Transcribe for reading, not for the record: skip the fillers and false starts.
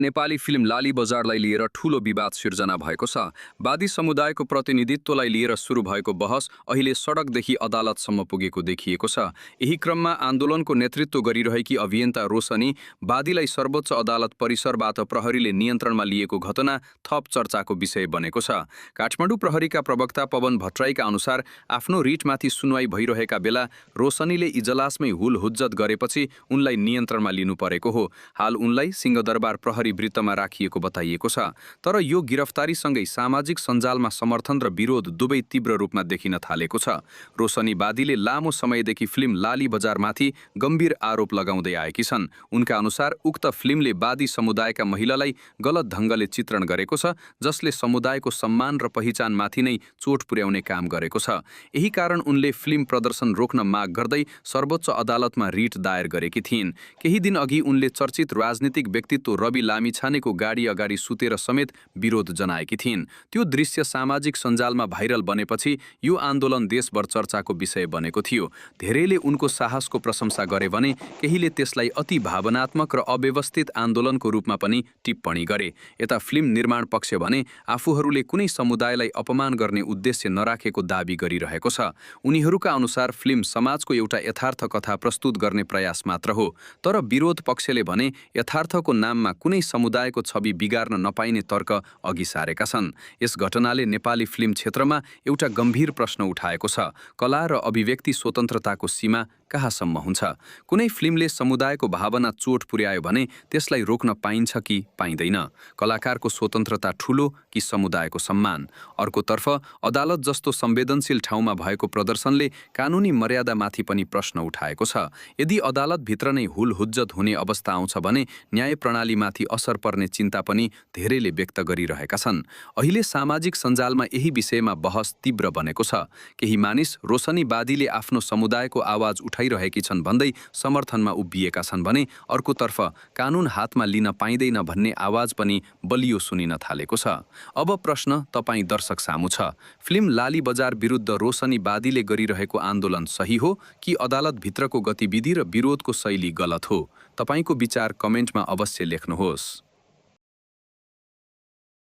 Nepali film लाली बजारलाई लिएर ठूलो विवाद सिर्जना भएको छ। वादी समुदायको प्रतिनिधित्वलाई लिएर सुरु भएको बहस अहिले सडकदेखि अदालतसम्म पुगेको देखिएको छ। यही क्रममा आन्दोलनको नेतृत्व गरिरहेकी अभियन्ता रोशनी वादीलाई सर्वोच्च अदालत परिसरबाट प्रहरीले नियन्त्रणमा लिएको घटना थप चर्चाको विषय बनेको छ। काठमाडौँ प्रहरीका प्रवक्ता पवन भट्टराईका अनुसार आफ्नो रिटमाथि सुनवाई भइरहेका बेला रोशनीले इजलासमै हुलहुज्जत गरेपछि उनलाई नियन्त्रणमा लिनु परेको हो। हाल उनलाई सिंहदरबार प्रहरी वृत्तमा राखिएको बताइएको छ। तर यो गिरफ्तारीसँगै सामाजिक सञ्जालमा समर्थन र विरोध दुवै तीव्र रूपमा देखिन थालेको छ। रोशनी वादीले लामो समयदेखि फिल्म लाली बजारमाथि गम्भीर आरोप लगाउँदै आएकी छन्। उनका अनुसार उक्त फिल्मले वादी समुदायका महिलालाई गलत ढङ्गले चित्रण गरेको छ, जसले समुदायको सम्मान र पहिचानमाथि नै चोट पुर्याउने काम गरेको छ। यही कारण उनले फिल्म प्रदर्शन रोक्न माग गर्दै सर्वोच्च अदालतमा रिट दायर गरेकी थिइन्। केही दिन अघि उनले चर्चित राजनीतिक व्यक्तित्व रवि लामिछानेको गाडी अगाडि सुतेर समेत विरोध जनाएकी थिइन्। त्यो दृश्य सामाजिक सञ्जालमा भाइरल बनेपछि यो आन्दोलन देशभर चर्चाको विषय बनेको थियो। धेरैले उनको साहसको प्रशंसा गरे भने केहीले त्यसलाई अति भावनात्मक र अव्यवस्थित आन्दोलनको रूपमा पनि टिप्पणी गरे। यता फिल्म निर्माण पक्ष भने आफूहरूले कुनै समुदायलाई अपमान गर्ने उद्देश्य नराखेको दाबी गरिरहेको छ। उनीहरूका अनुसार फिल्म समाजको एउटा यथार्थ कथा प्रस्तुत गर्ने प्रयास मात्र हो। तर विरोध पक्षले भने यथार्थको नाममा कुनै समुदायको छवि बिगार्न नपाइने तर्क अघि सारेका छन्। यस घटनाले नेपाली फिल्म क्षेत्रमा एउटा गम्भीर प्रश्न उठाएको छ। कला र अभिव्यक्ति स्वतन्त्रताको सीमा कहाँसम्म हुन्छ? कुनै फिल्मले समुदायको भावना चोट पुर्यायो भने त्यसलाई रोक्न पाइन्छ कि पाइँदैन? कलाकारको स्वतन्त्रता ठूलो कि समुदायको सम्मान? अर्कोतर्फ अदालत जस्तो संवेदनशील ठाउँमा भएको प्रदर्शनले कानुनी मर्यादामाथि पनि प्रश्न उठाएको छ। यदि अदालतभित्र नै हुलहुज्जत हुने अवस्था आउँछ भने न्याय प्रणालीमाथि असर पर्ने चिन्ता पनि धेरैले व्यक्त गरिरहेका छन्। अहिले सामाजिक सञ्जालमा यही विषयमा बहस तीव्र बनेको छ। केही मानिस रोशनी वादीले आफ्नो समुदायको आवाज उठाइरहेकी छन् भन्दै समर्थनमा उभिएका छन् भने अर्कोतर्फ कानुन हातमा लिन पाइँदैन भन्ने आवाज पनि बलियो सुनिन थालेको छ। अब प्रश्न तपाईँ दर्शक सामु छ। फिल्म लाली बजार विरुद्ध रोशनी वादीले गरिरहेको आन्दोलन सही हो कि अदालतभित्रको गतिविधि र विरोधको शैली गलत हो? तपाईको विचार कमेन्टमा अवश्य लेख्नुहोस्।